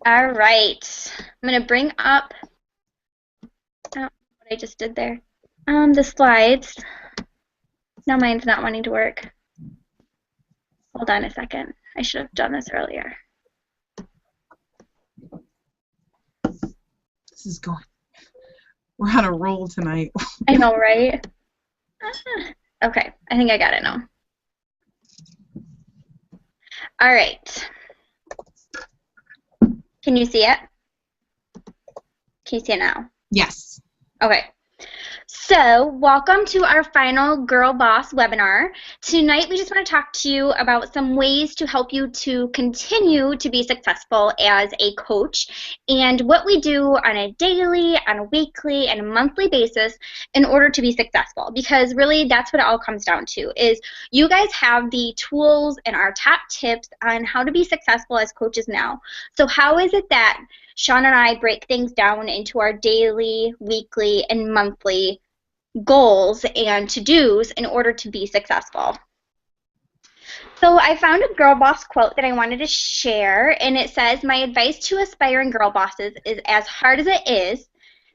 All right. I'm going to bring up what I just did there. The slides. Now mine's not wanting to work. Hold on a second. I should have done this earlier. This is going. We're on a roll tonight. I know, right? Okay, I think I got it now. All right. Can you see it? Can you see it now? Yes. Okay. So, welcome to our final Girl Boss webinar. Tonight, we just want to talk to you about some ways to help you to continue to be successful as a coach and what we do on a daily, on a weekly, and a monthly basis in order to be successful. Because really, that's what it all comes down to is you guys have the tools and our top tips on how to be successful as coaches now. So, how is it that Sean and I break things down into our daily, weekly, and monthly goals and to-dos in order to be successful? So I found a Girl Boss quote that I wanted to share, and it says, "My advice to aspiring girl bosses is as hard as it is,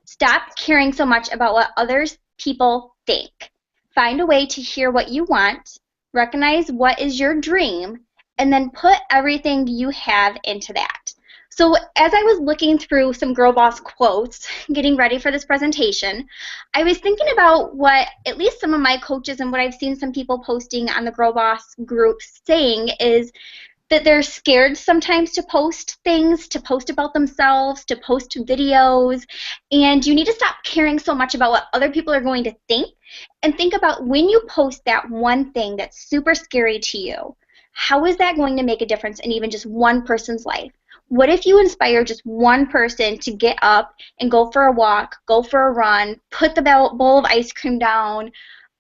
stop caring so much about what others people think. Find a way to hear what you want, recognize what is your dream, and then put everything you have into that." So as I was looking through some Girl Boss quotes, getting ready for this presentation, I was thinking about what at least some of my coaches and what I've seen some people posting on the Girl Boss group saying is that they're scared sometimes to post things, to post about themselves, to post videos, and you need to stop caring so much about what other people are going to think and think about when you post that one thing that's super scary to you, how is that going to make a difference in even just one person's life? What if you inspire just one person to get up and go for a walk, go for a run, put the bowl of ice cream down,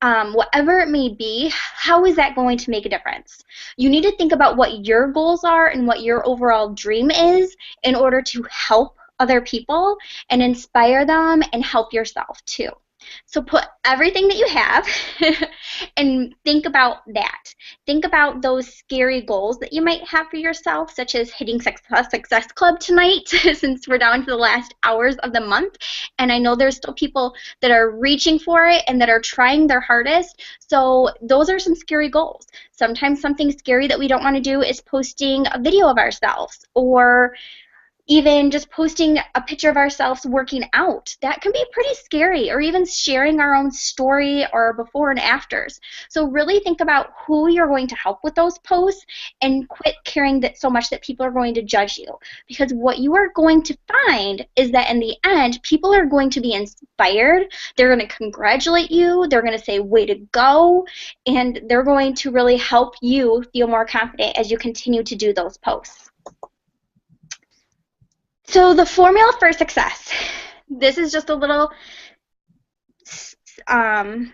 whatever it may be, how is that going to make a difference? You need to think about what your goals are and what your overall dream is in order to help other people and inspire them and help yourself too. So put everything that you have and think about that. Think about those scary goals that you might have for yourself, such as hitting Success Club tonight, since we're down to the last hours of the month. And I know there's still people that are reaching for it and that are trying their hardest. So those are some scary goals. Sometimes something scary that we don't want to do is posting a video of ourselves or even just posting a picture of ourselves working out. That can be pretty scary, or even sharing our own story or before and afters. So really think about who you're going to help with those posts and quit caring that so much that people are going to judge you. Because what you are going to find is that in the end, people are going to be inspired. They're going to congratulate you. They're going to say, "Way to go." And they're going to really help you feel more confident as you continue to do those posts. So the formula for success. This is just a little, I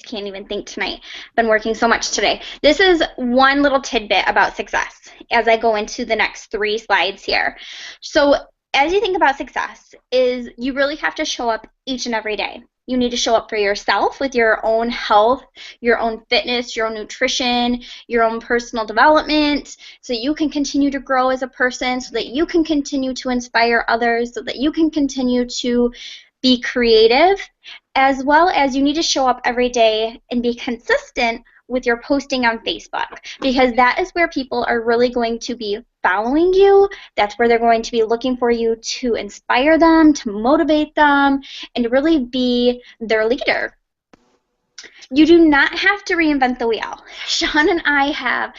can't even think tonight. I've been working so much today. This is one little tidbit about success as I go into the next 3 slides here. So as you think about success, is you really have to show up each and every day. You need to show up for yourself with your own health, your own fitness, your own nutrition, your own personal development, so you can continue to grow as a person, so that you can continue to inspire others, so that you can continue to be creative, as well as you need to show up every day and be consistent with your posting on Facebook, because that is where people are really going to be following you. That's where they're going to be looking for you to inspire them, to motivate them, and to really be their leader. You do not have to reinvent the wheel. Sean and I have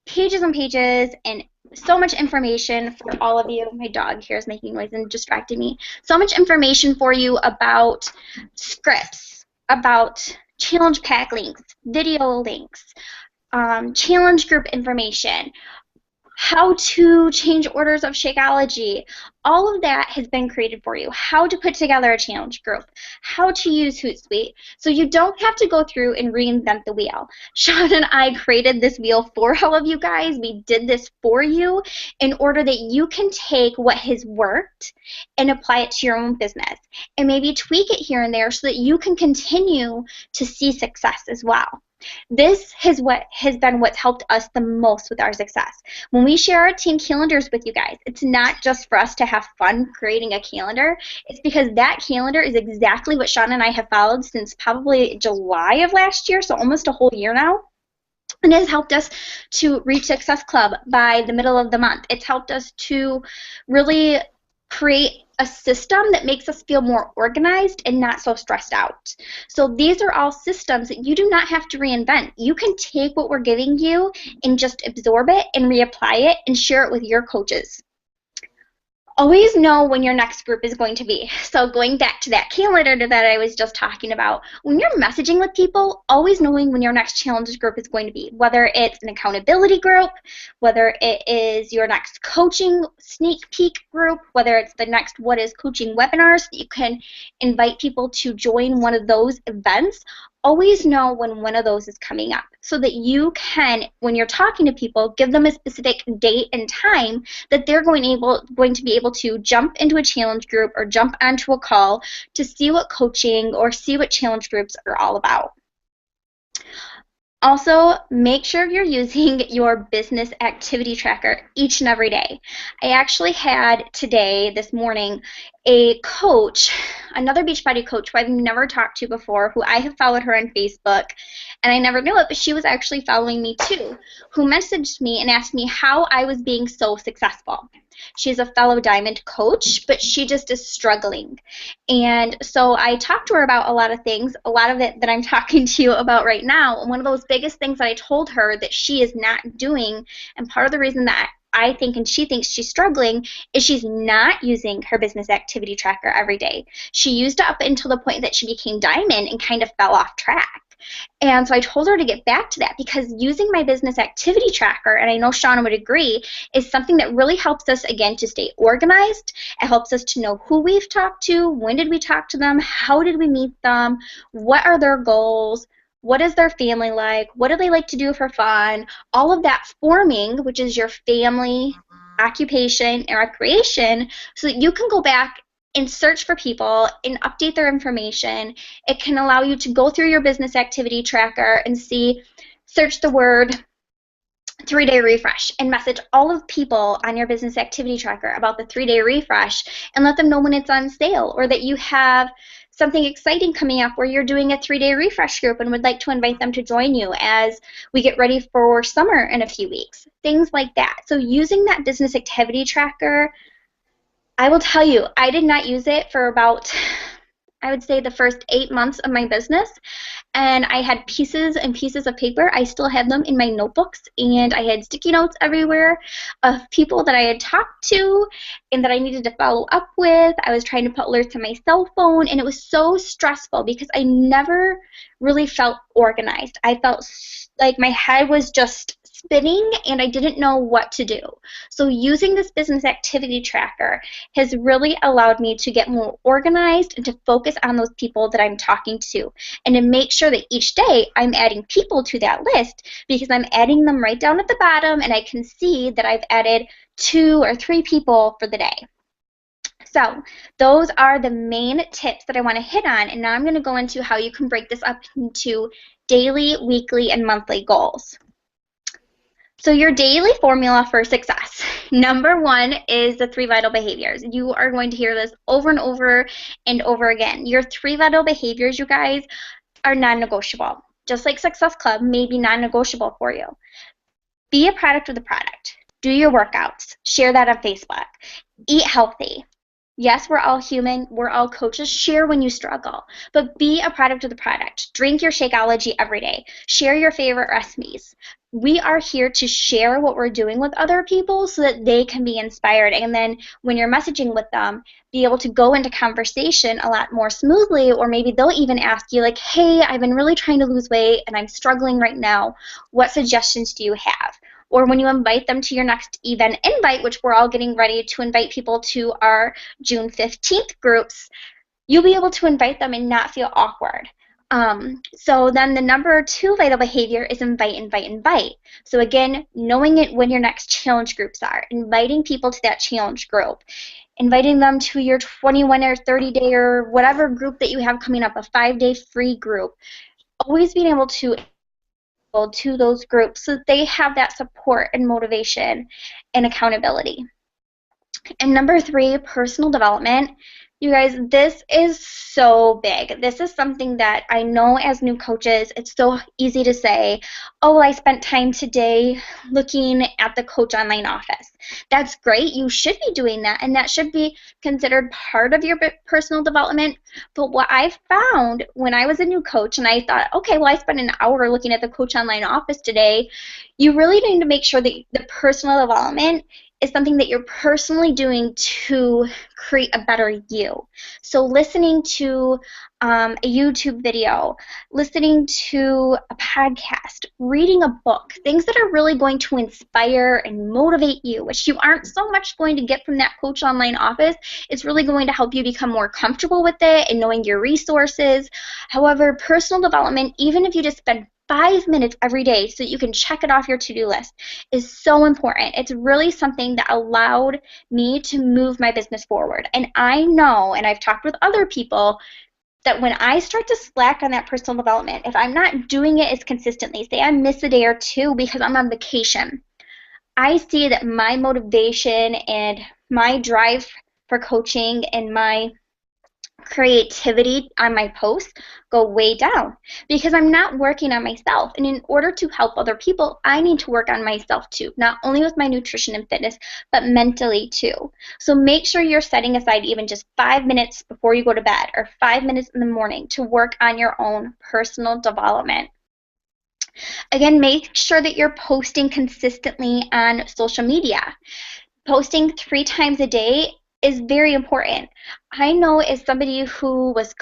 pages and pages and so much information for all of you. My dog here is making noise and distracting me. So much information for you about scripts, about challenge pack links, video links, challenge group information, how to change orders of Shakeology. All of that has been created for you. How to put together a challenge group, how to use Hootsuite. So you don't have to go through and reinvent the wheel. Sean and I created this wheel for all of you guys. We did this for you in order that you can take what has worked and apply it to your own business and maybe tweak it here and there so that you can continue to see success as well. This is what has been what's helped us the most with our success. When we share our team calendars with you guys, it's not just for us to have fun creating a calendar. It's because that calendar is exactly what Sean and I have followed since probably July of last year, so almost a whole year now. And it has helped us to reach Success Club by the middle of the month. It's helped us to really create a system that makes us feel more organized and not so stressed out. So these are all systems that you do not have to reinvent. You can take what we're giving you and just absorb it and reapply it and share it with your coaches. Always know when your next group is going to be. So going back to that calendar that I was just talking about, when you're messaging with people, always knowing when your next challenge group is going to be, whether it's an accountability group, whether it is your next coaching sneak peek group, whether it's the next What is Coaching webinar, so you can invite people to join one of those events. Always know when one of those is coming up so that you can, when you're talking to people, give them a specific date and time that they're going to be able to jump into a challenge group or jump onto a call to see what coaching or see what challenge groups are all about. Also, make sure you're using your business activity tracker each and every day. I actually had today, this morning, a coach, another Beachbody coach who I've never talked to before, who I have followed her on Facebook, and I never knew it, but she was actually following me too, who messaged me and asked me how I was being so successful. She's a fellow Diamond coach, but she just is struggling. And so I talked to her about a lot of things, a lot of it that I'm talking to you about right now. And one of those biggest things that I told her that she is not doing, and part of the reason that I think and she thinks she's struggling, is she's not using her business activity tracker every day. She used it up until the point that she became Diamond and kind of fell off track. And so I told her to get back to that, because using my business activity tracker, and I know Shauna would agree, is something that really helps us, again, to stay organized. It helps us to know who we've talked to, when did we talk to them, how did we meet them, what are their goals, what is their family like, what do they like to do for fun, all of that forming, which is your family, occupation, and recreation, so that you can go back and search for people and update their information. It can allow you to go through your business activity tracker and search the word 3-day refresh and message all of the people on your business activity tracker about the 3-day refresh and let them know when it's on sale, or that you have something exciting coming up where you're doing a 3-day refresh group and would like to invite them to join you as we get ready for summer in a few weeks. Things like that. So using that business activity tracker, I will tell you, I did not use it for about, I would say, the first 8 months of my business, and I had pieces and pieces of paper. I still have them in my notebooks, and I had sticky notes everywhere of people that I had talked to and that I needed to follow up with. I was trying to put alerts on my cell phone, and it was so stressful because I never really felt organized. I felt like my head was just spinning and I didn't know what to do. So using this business activity tracker has really allowed me to get more organized and to focus on those people that I'm talking to, and to make sure that each day I'm adding people to that list, because I'm adding them right down at the bottom and I can see that I've added 2 or 3 people for the day. So those are the main tips that I want to hit on, and now I'm going to go into how you can break this up into daily, weekly, and monthly goals. So your daily formula for success. Number 1 is the 3 vital behaviors. You are going to hear this over and over and over again. Your 3 vital behaviors, you guys, are non-negotiable. Just like Success Club may be non-negotiable for you. Be a product of the product. Do your workouts. Share that on Facebook. Eat healthy. Yes, we're all human. We're all coaches. Share when you struggle. But be a product of the product. Drink your Shakeology every day. Share your favorite recipes. We are here to share what we're doing with other people so that they can be inspired. And then when you're messaging with them, be able to go into conversation a lot more smoothly, or maybe they'll even ask you like, hey, I've been really trying to lose weight and I'm struggling right now. What suggestions do you have? Or when you invite them to your next event invite, which we're all getting ready to invite people to our June 15th groups, you'll be able to invite them and not feel awkward. So then the number 2 vital behavior is invite, invite, invite. So again, knowing it when your next challenge groups are, inviting people to that challenge group, inviting them to your 21 or 30-day or whatever group that you have coming up, a 5-day free group. Always being able to to those groups so that they have that support and motivation and accountability. And number 3, personal development. You guys, this is so big. This is something that I know as new coaches, it's so easy to say, oh, I spent time today looking at the Coach Online office. That's great. You should be doing that, and that should be considered part of your personal development. But what I found when I was a new coach and I thought, okay, well, I spent an hour looking at the Coach Online office today, you really need to make sure that the personal development is something that you're personally doing to create a better you. So listening to a YouTube video, listening to a podcast, reading a book, things that are really going to inspire and motivate you, which you aren't so much going to get from that Coach Online office. It's really going to help you become more comfortable with it and knowing your resources. However, personal development, even if you just spend 5 minutes every day so you can check it off your to-do list, is so important. It's really something that allowed me to move my business forward. And I know, and I've talked with other people, that when I start to slack on that personal development, if I'm not doing it as consistently, say I miss a day or two because I'm on vacation, I see that my motivation and my drive for coaching and my creativity on my posts go way down because I'm not working on myself. And in order to help other people, I need to work on myself too, not only with my nutrition and fitness, but mentally too. So make sure you're setting aside even just 5 minutes before you go to bed or 5 minutes in the morning to work on your own personal development. Again, make sure that you're posting consistently on social media. Posting 3 times a day is very important. I know as somebody who is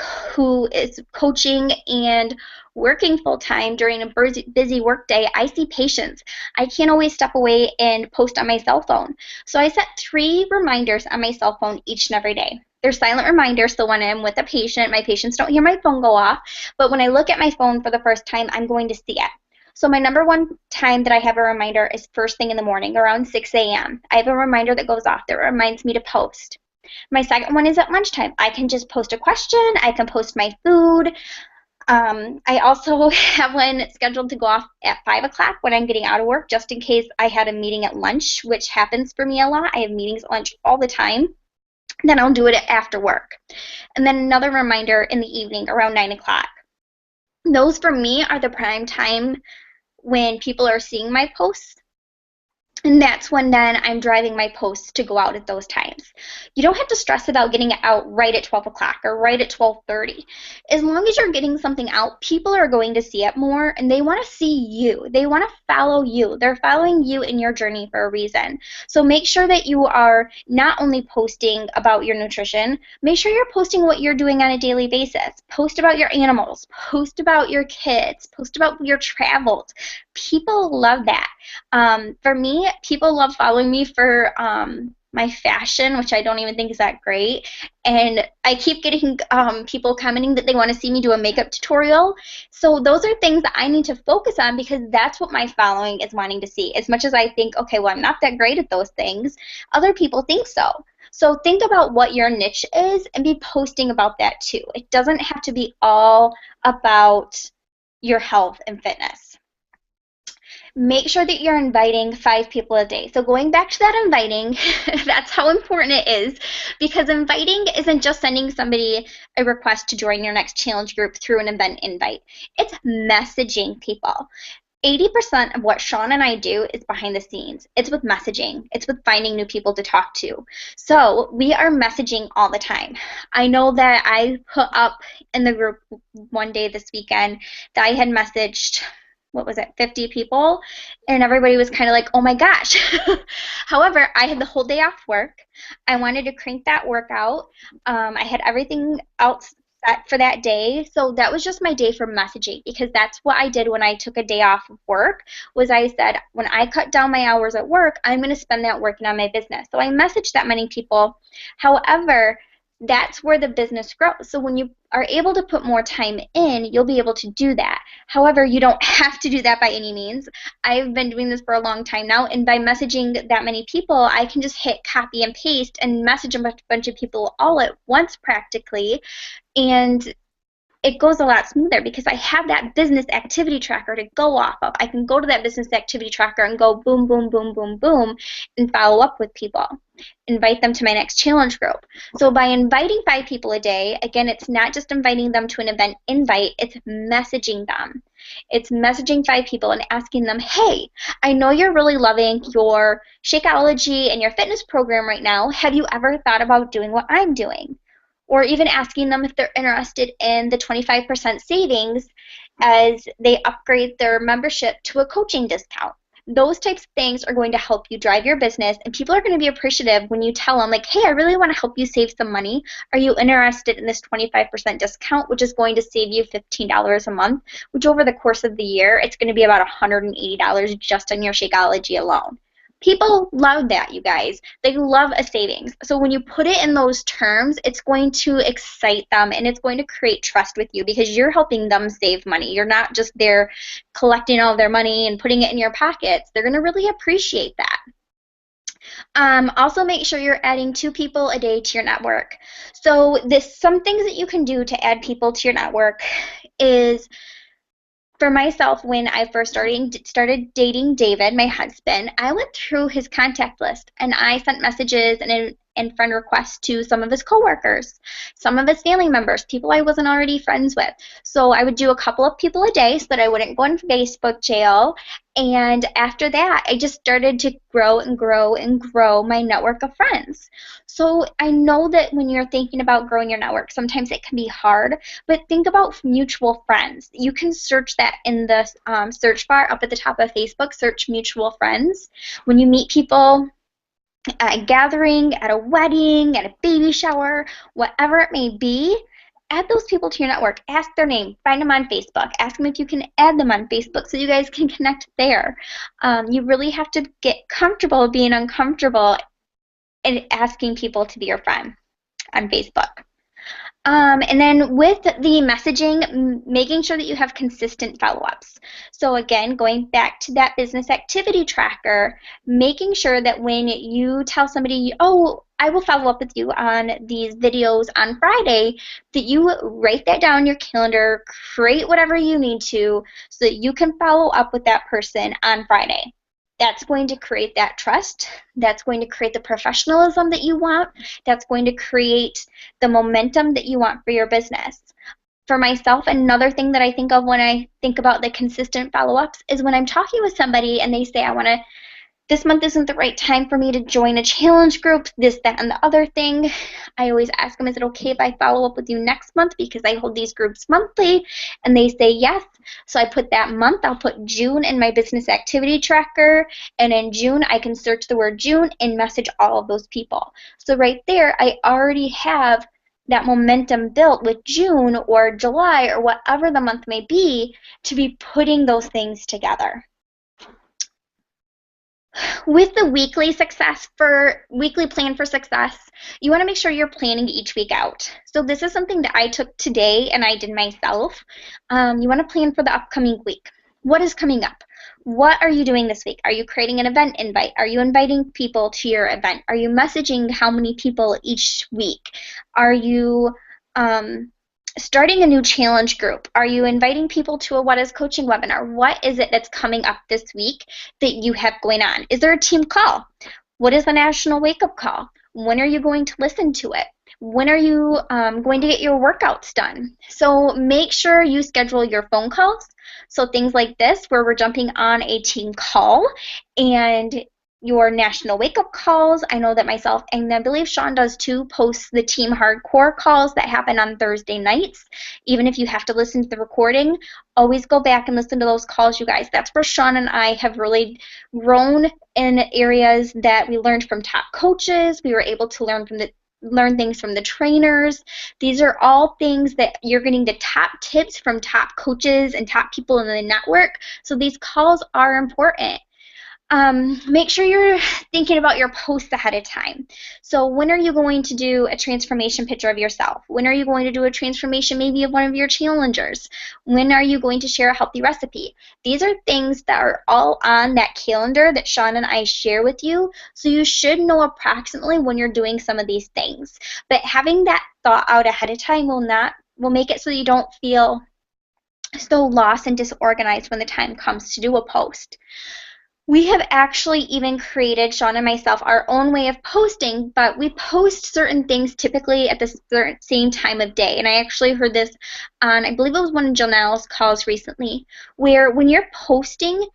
coaching and working full-time during a busy work day, I see patients. I can't always step away and post on my cell phone. So I set 3 reminders on my cell phone each and every day. They're silent reminders, so when I'm with a patient, my patients don't hear my phone go off, but when I look at my phone for the first time, I'm going to see it. So my number 1 time that I have a reminder is first thing in the morning, around 6 a.m. I have a reminder that goes off that reminds me to post. My second one is at lunchtime. I can just post a question. I can post my food. I also have one scheduled to go off at 5 o'clock when I'm getting out of work, just in case I had a meeting at lunch, which happens for me a lot. I have meetings at lunch all the time. Then I'll do it after work. And then another reminder in the evening around 9 o'clock. Those for me are the prime time when people are seeing my posts, and that's when then I'm driving my posts to go out at those times. You don't have to stress about getting it out right at 12 o'clock or right at 12:30. As long as you're getting something out, people are going to see it more, and they want to see you. They want to follow you. They're following you in your journey for a reason. So make sure that you are not only posting about your nutrition, make sure you're posting what you're doing on a daily basis. Post about your animals. Post about your kids. Post about your travels. People love that. For me, people love following me for my fashion, which I don't even think is that great. And I keep getting people commenting that they want to see me do a makeup tutorial. So those are things that I need to focus on because that's what my following is wanting to see. As much as I think, okay, well, I'm not that great at those things, other people think so. So think about what your niche is and be posting about that too. It doesn't have to be all about your health and fitness. Make sure that you're inviting 5 people a day. So going back to that inviting, that's how important it is, because inviting isn't just sending somebody a request to join your next challenge group through an event invite. It's messaging people. 80% of what Sean and I do is behind the scenes. It's with messaging. It's with finding new people to talk to. So we are messaging all the time. I know that I put up in the group one day this weekend that I had messaged, 50 people, and everybody was kind of like, oh my gosh. However, I had the whole day off work. I wanted to crank that workout. I had everything else set for that day, so that was just my day for messaging, because that's what I did when I took a day off of work, was I said, when I cut down my hours at work, I'm going to spend that working on my business. So I messaged that many people. However, that's where the business grows. So when you are able to put more time in, you'll be able to do that. However, you don't have to do that by any means. I've been doing this for a long time now, and by messaging that many people, I can just hit copy and paste and message a bunch of people all at once practically, and it goes a lot smoother because I have that business activity tracker to go off of. I can go to that business activity tracker and go boom, boom, boom, boom, boom, and follow up with people. Invite them to my next challenge group. So by inviting 5 people a day, again, it's not just inviting them to an event invite, it's messaging them. It's messaging 5 people and asking them, hey, I know you're really loving your Shakeology and your fitness program right now. Have you ever thought about doing what I'm doing? Or even asking them if they're interested in the 25% savings as they upgrade their membership to a coaching discount. Those types of things are going to help you drive your business, and people are going to be appreciative when you tell them, like, hey, I really want to help you save some money. Are you interested in this 25% discount, which is going to save you $15 a month, which over the course of the year, it's going to be about $180 just on your Shakeology alone. People love that, you guys. They love a savings. So when you put it in those terms, it's going to excite them and it's going to create trust with you because you're helping them save money. You're not just there collecting all their money and putting it in your pockets. They're going to really appreciate that. Also make sure you're adding 2 people a day to your network. So some things that you can do to add people to your network is, for myself, when I first started dating David, my husband, I went through his contact list and I sent messages and friend requests to some of his coworkers, some of his family members, people I wasn't already friends with. So I would do a couple of people a day so that I wouldn't go in Facebook jail. And after that, I just started to grow and grow and grow my network of friends. So I know that when you're thinking about growing your network, sometimes it can be hard, but think about mutual friends. You can search that in the search bar up at the top of Facebook, search mutual friends. When you meet people at a gathering, at a wedding, at a baby shower, whatever it may be, add those people to your network. Ask their name. Find them on Facebook. Ask them if you can add them on Facebook so you guys can connect there. You really have to get comfortable being uncomfortable and asking people to be your friend on Facebook. And then with the messaging, making sure that you have consistent follow-ups. So again, going back to that business activity tracker, making sure that when you tell somebody, oh, I will follow up with you on these videos on Friday, that you write that down in your calendar, create whatever you need to so that you can follow up with that person on Friday. That's going to create that trust. That's going to create the professionalism that you want. That's going to create the momentum that you want for your business. For myself, another thing that I think of when I think about the consistent follow-ups is when I'm talking with somebody and they say, this month isn't the right time for me to join a challenge group, this, that, and the other thing. I always ask them, is it okay if I follow up with you next month because I hold these groups monthly? And they say yes. So I put that month, I'll put June in my business activity tracker, and in June I can search the word June and message all of those people. So right there, I already have that momentum built with June or July or whatever the month may be to be putting those things together. With the weekly plan for success, you want to make sure you're planning each week out. So this is something that I took today and I did myself. You want to plan for the upcoming week. What is coming up? What are you doing this week? Are you creating an event invite? Are you inviting people to your event? Are you messaging how many people each week? Are you starting a new challenge group? Are you inviting people to a What Is Coaching webinar? What is it that's coming up this week that you have going on? Is there a team call? What is the National Wake Up Call? When are you going to listen to it? When are you going to get your workouts done? So make sure you schedule your phone calls. So things like this, where we're jumping on a team call, and your national wake-up calls. I know that myself, and I believe Sean does too, posts the Team Hardcore calls that happen on Thursday nights. Even if you have to listen to the recording, always go back and listen to those calls, you guys. That's where Sean and I have really grown in areas that we learned from top coaches. We were able to learn things from the trainers. These are all things that you're getting the top tips from top coaches and top people in the network. So these calls are important. Make sure you're thinking about your posts ahead of time. So when are you going to do a transformation picture of yourself? When are you going to do a transformation maybe of one of your challengers? When are you going to share a healthy recipe? These are things that are all on that calendar that Sean and I share with you, so you should know approximately when you're doing some of these things. But having that thought out ahead of time will not will make it so you don't feel so lost and disorganized when the time comes to do a post. We have actually even created, Sean and myself, our own way of posting, but we post certain things typically at the same time of day. And I actually heard this on, I believe it was one of Janelle's calls recently, where when you're posting,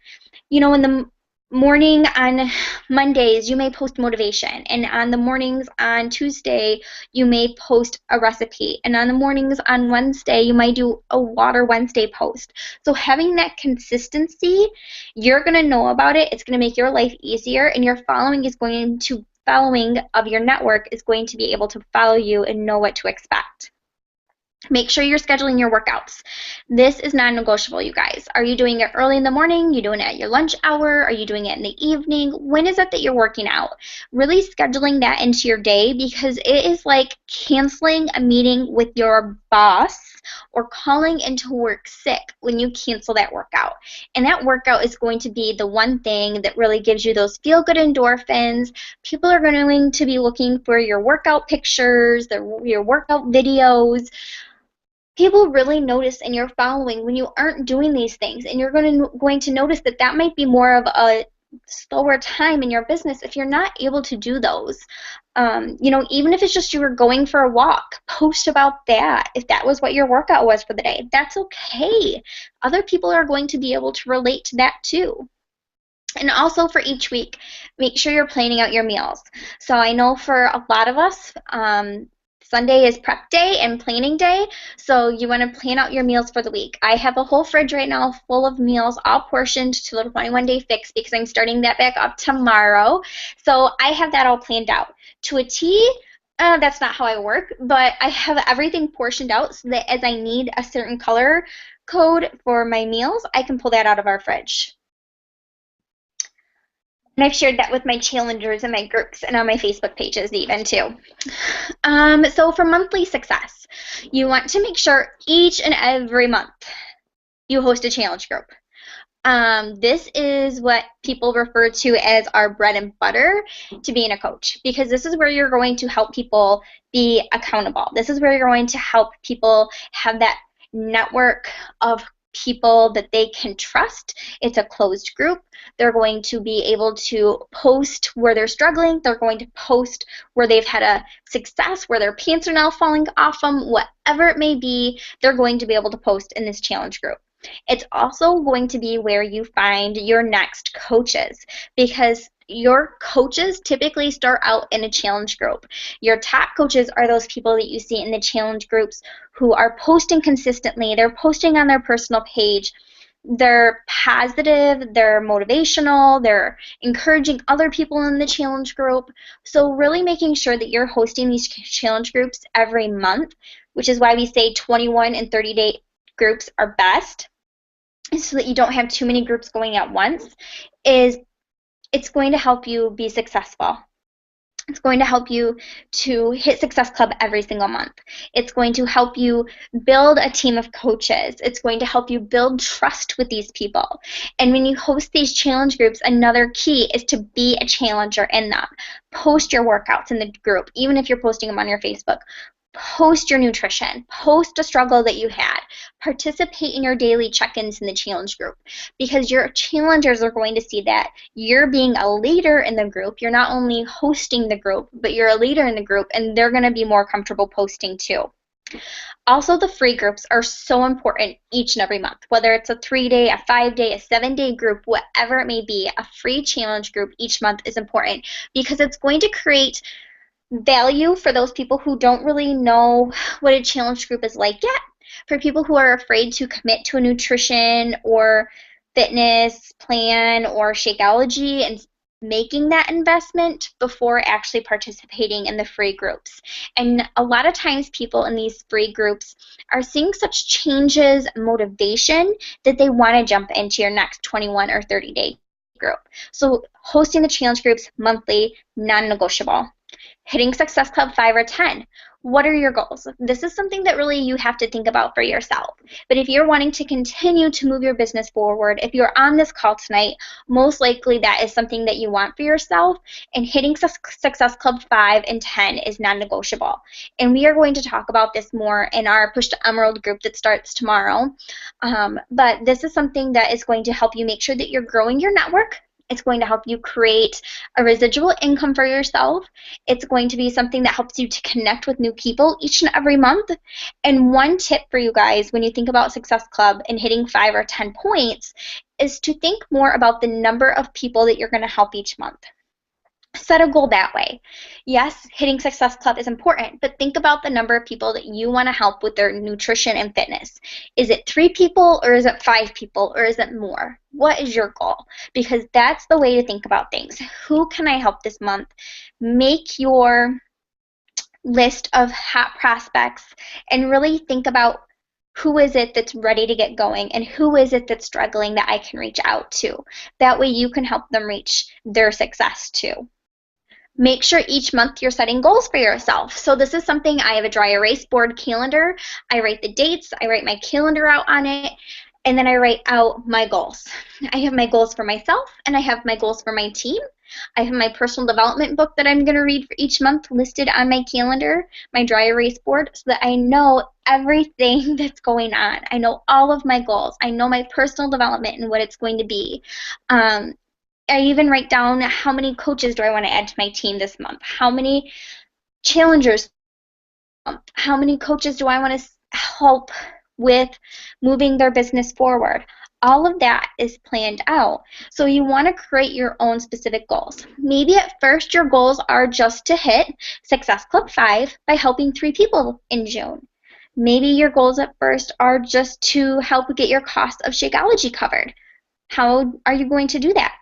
in the morning on Mondays, you may post motivation, and on the mornings on Tuesday, you may post a recipe, and on the mornings on Wednesday, you might do a Water Wednesday post. So having that consistency, you're going to know about it. It's going to make your life easier, and your following of your network is going to be able to follow you and know what to expect. Make sure you're scheduling your workouts. This is non-negotiable, you guys. Are you doing it early in the morning? You doing it at your lunch hour? Are you doing it in the evening? When is it that you're working out? Really scheduling that into your day, because it is like canceling a meeting with your boss or calling into work sick when you cancel that workout. And that workout is going to be the one thing that really gives you those feel-good endorphins. People are going to be looking for your workout pictures, your workout videos. People really notice in your following when you aren't doing these things, and you're going to notice that might be more of a slower time in your business if you're not able to do those. Even if it's just you were going for a walk, post about that. If that was what your workout was for the day, that's okay. Other people are going to be able to relate to that too. And also for each week, make sure you're planning out your meals. So I know for a lot of us, Sunday is prep day and planning day, so you want to plan out your meals for the week. I have a whole fridge right now full of meals, all portioned to the 21-day fix, because I'm starting that back up tomorrow. So I have that all planned out to a T. That's not how I work, but I have everything portioned out so that as I need a certain color code for my meals, I can pull that out of our fridge. And I've shared that with my challengers and my groups and on my Facebook pages even too. So for monthly success, you want to make sure each and every month you host a challenge group. This is what people refer to as our bread and butter to being a coach, because this is where you're going to help people be accountable. This is where you're going to help people have that network of people that they can trust. It's a closed group. They're going to be able to post where they're struggling. They're going to post where they've had a success, where their pants are now falling off them, whatever it may be, they're going to be able to post in this challenge group. It's also going to be where you find your next coaches, because your coaches typically start out in a challenge group. Your top coaches are those people that you see in the challenge groups who are posting consistently. They're posting on their personal page. They're positive, they're motivational, they're encouraging other people in the challenge group. So really making sure that you're hosting these challenge groups every month, which is why we say 21 and 30-day groups are best, so that you don't have too many groups going at once, it's going to help you be successful. It's going to help you to hit Success Club every single month. It's going to help you build a team of coaches. It's going to help you build trust with these people. And when you host these challenge groups, another key is to be a challenger in them. Post your workouts in the group, even if you're posting them on your Facebook. Post your nutrition. Post a struggle that you had. Participate in your daily check-ins in the challenge group, because your challengers are going to see that you're being a leader in the group. You're not only hosting the group, but you're a leader in the group, and they're going to be more comfortable posting too. Also, the free groups are so important each and every month, whether it's a 3-day, a 5-day, a 7-day group, whatever it may be. A free challenge group each month is important, because it's going to create value for those people who don't really know what a challenge group is like yet, for people who are afraid to commit to a nutrition or fitness plan or Shakeology and making that investment before actually participating in the free groups. And a lot of times people in these free groups are seeing such changes, motivation, that they want to jump into your next 21 or 30-day group. So hosting the challenge groups monthly, non-negotiable. Hitting Success Club 5 or 10. What are your goals? This is something that really you have to think about for yourself. But if you're wanting to continue to move your business forward, if you're on this call tonight, most likely that is something that you want for yourself. And hitting Success Club 5 and 10 is non-negotiable. And we are going to talk about this more in our Push to Emerald group that starts tomorrow. But this is something that is going to help you make sure that you're growing your network. It's going to help you create a residual income for yourself. It's going to be something that helps you to connect with new people each and every month. And one tip for you guys when you think about Success Club and hitting 5 or 10 points is to think more about the number of people that you're going to help each month. Set a goal that way. Yes, hitting Success Club is important, but think about the number of people that you want to help with their nutrition and fitness. Is it 3 people, or is it 5 people, or is it more? What is your goal? Because that's the way to think about things. Who can I help this month? Make your list of hot prospects and really think about who is it that's ready to get going and who is it that's struggling that I can reach out to. That way you can help them reach their success too. Make sure each month you're setting goals for yourself. So this is something, I have a dry erase board calendar. I write the dates, I write my calendar out on it, and then I write out my goals. I have my goals for myself, and I have my goals for my team. I have my personal development book that I'm going to read for each month listed on my calendar, my dry erase board, so that I know everything that's going on. I know all of my goals. I know my personal development and what it's going to be. I even write down how many coaches do I want to add to my team this month, how many challengers, how many coaches do I want to help with moving their business forward. All of that is planned out. So you want to create your own specific goals. Maybe at first your goals are just to hit Success Club 5 by helping 3 people in June. Maybe your goals at first are just to help get your cost of Shakeology covered. How are you going to do that?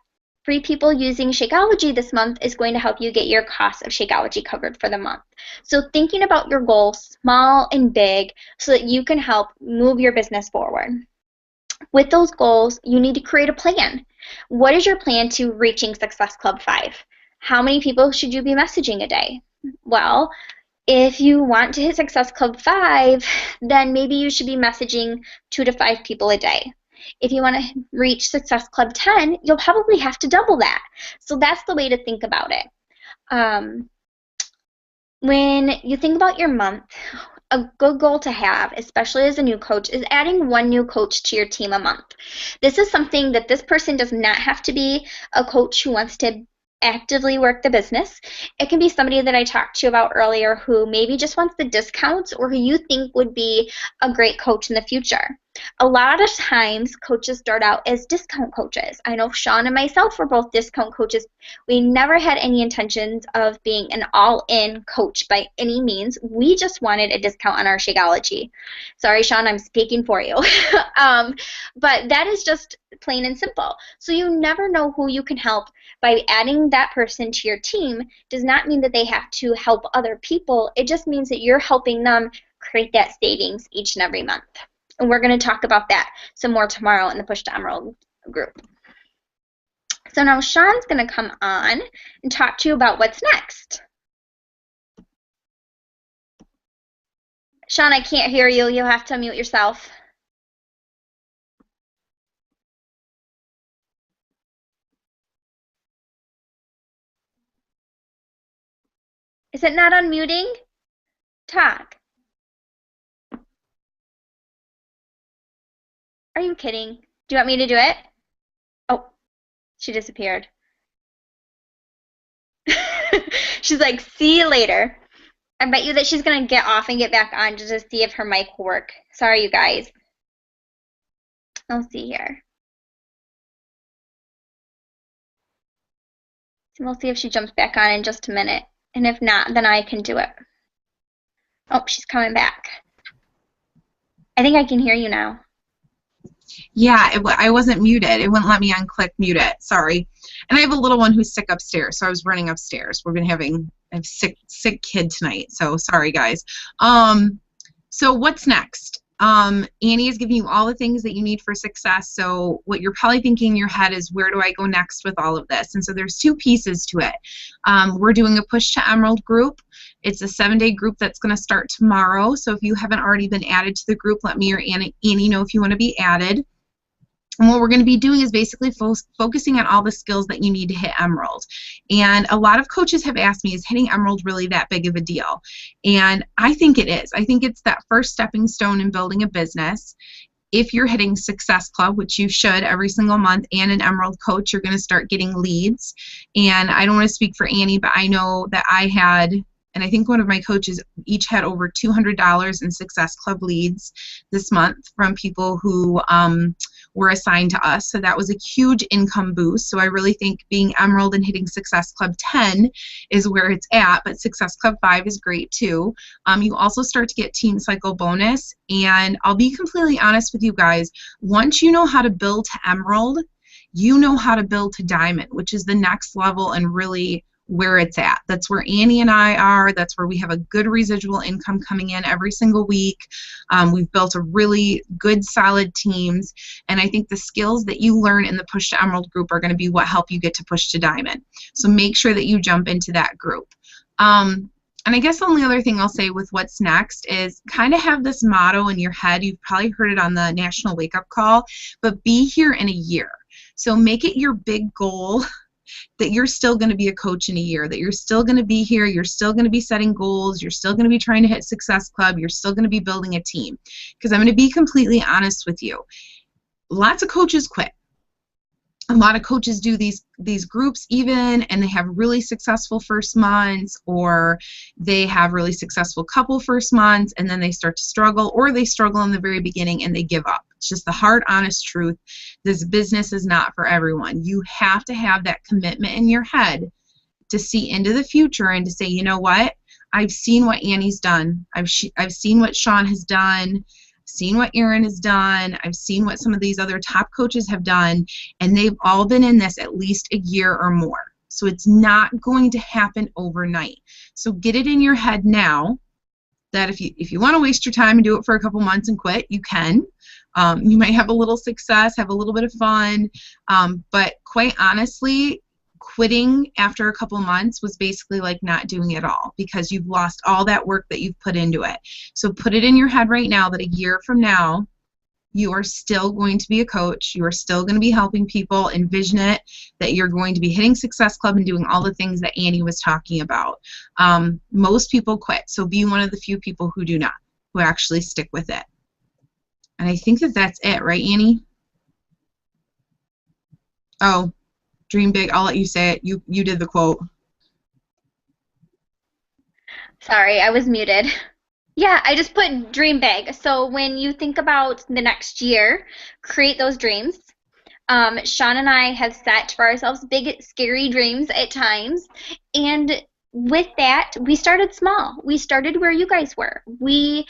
3 people using Shakeology this month is going to help you get your cost of Shakeology covered for the month. So thinking about your goals, small and big, so that you can help move your business forward. With those goals, you need to create a plan. What is your plan to reaching Success Club 5? How many people should you be messaging a day? Well, if you want to hit Success Club 5, then maybe you should be messaging 2 to 5 people a day. If you want to reach Success Club 10, you'll probably have to double that. So that's the way to think about it. When you think about your month, a good goal to have, especially as a new coach, is adding 1 new coach to your team a month. This is something that this person does not have to be a coach who wants to actively work the business. It can be somebody that I talked to you about earlier who maybe just wants the discounts or who you think would be a great coach in the future. A lot of times coaches start out as discount coaches. I know Sean and myself were both discount coaches. We never had any intentions of being an all-in coach by any means. We just wanted a discount on our Shakeology. Sorry, Sean, I'm speaking for you. But that is just plain and simple. So you never know who you can help. By adding that person to your team does not mean that they have to help other people. It just means that you're helping them create that savings each and every month. And we're going to talk about that some more tomorrow in the Push to Emerald group. So now Sean's going to come on and talk to you about what's next. Sean, I can't hear you. You'll have to unmute yourself. Is it not unmuting? Talk. Are you kidding? Do you want me to do it? Oh, she disappeared. She's like, see you later. I bet you that she's going to get off and get back on just to see if her mic will work. Sorry, you guys. I'll see here. So we'll see if she jumps back on in just a minute. And if not, then I can do it. Oh, she's coming back. I think I can hear you now. Yeah, I wasn't muted. It wouldn't let me unclick mute it. Sorry. And I have a little one who's sick upstairs, so I was running upstairs. We've been having a sick kid tonight, so sorry, guys. So what's next? Annie is giving you all the things that you need for success. So what you're probably thinking in your head is, where do I go next with all of this? And so there's two pieces to it. We're doing a Push to Emerald group. It's a 7-day group that's going to start tomorrow. So if you haven't already been added to the group, let me or Annie know if you want to be added. And what we're going to be doing is basically focusing on all the skills that you need to hit Emerald. And a lot of coaches have asked me, is hitting Emerald really that big of a deal? And I think it is. I think it's that first stepping stone in building a business. If you're hitting Success Club, which you should every single month, and an Emerald coach, you're going to start getting leads. And I don't want to speak for Annie, but I know that I had, and I think one of my coaches each had over $200 in Success Club leads this month from people who were assigned to us. So that was a huge income boost. So I really think being Emerald and hitting Success Club 10 is where it's at, but Success Club 5 is great too. You also start to get Team Cycle bonus, and I'll be completely honest with you guys, once you know how to build to Emerald, you know how to build to Diamond, which is the next level and really where it's at. That's where Annie and I are. That's where we have a good residual income coming in every single week. We've built a really good, solid teams, and I think the skills that you learn in the Push to Emerald group are going to be what help you get to Push to Diamond. So make sure that you jump into that group. And I guess the only other thing I'll say with what's next is kind of have this motto in your head. You've probably heard it on the National Wake Up Call, but be here in a year. So make it your big goal that you're still going to be a coach in a year, that you're still going to be here, you're still going to be setting goals, you're still going to be trying to hit Success Club, you're still going to be building a team. Because I'm going to be completely honest with you. Lots of coaches quit. A lot of coaches do these groups even, and they have really successful first months, or they have really successful couple first months, and then they start to struggle, or they struggle in the very beginning and they give up. It's just the hard, honest truth. This business is not for everyone. You have to have that commitment in your head to see into the future and to say, you know what? I've seen what Annie's done. I've seen what Sean has done. Seen what Erin has done. I've seen what some of these other top coaches have done, and they've all been in this at least a year or more. So it's not going to happen overnight. So get it in your head now that if you want to waste your time and do it for a couple months and quit, you can. You might have a little success, have a little bit of fun, but quite honestly, quitting after a couple months was basically like not doing it all, because you've lost all that work that you've put into it. So put it in your head right now that a year from now, you are still going to be a coach. You are still going to be helping people. Envision it, that you're going to be hitting Success Club and doing all the things that Annie was talking about. Most people quit, so be one of the few people who do not, who actually stick with it. And I think that that's it, right, Annie? Oh, dream big. I'll let you say it. You did the quote. Sorry, I was muted. Yeah, I just put dream big. So when you think about the next year, create those dreams. Sean and I have set for ourselves big, scary dreams at times. And with that, we started small. We started where you guys were. We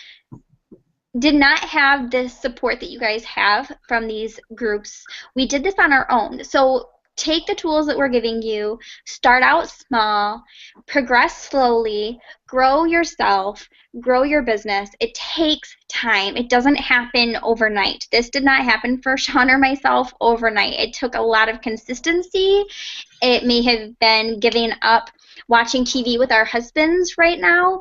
did not have the support that you guys have from these groups. We did this on our own. So take the tools that we're giving you, start out small, progress slowly, grow yourself, grow your business. It takes time. It doesn't happen overnight. This did not happen for Sean or myself overnight. It took a lot of consistency. It may have been giving up watching TV with our husbands right now,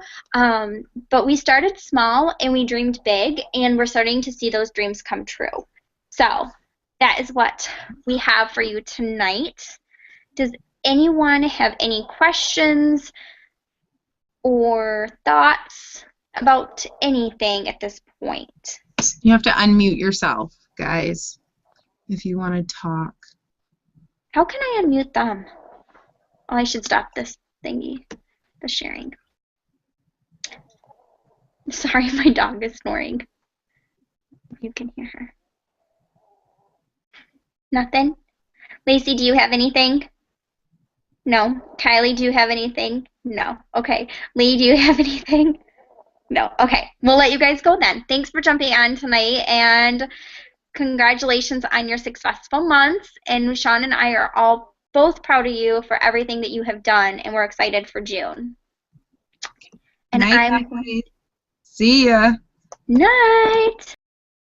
but we started small and we dreamed big, and we're starting to see those dreams come true. So that is what we have for you tonight. Does anyone have any questions or thoughts about anything at this point? You have to unmute yourself, guys, if you want to talk. How can I unmute them? Oh, I should stop this thingy, the sharing. Sorry, my dog is snoring. You can hear her. Nothing? Lacey, do you have anything? No. Kylie, do you have anything? No. Okay. Lee, do you have anything? No. Okay. We'll let you guys go then. Thanks for jumping on tonight, and congratulations on your successful months. And Sean and I are all both proud of you for everything that you have done, and we're excited for June. And Night, see ya. Night.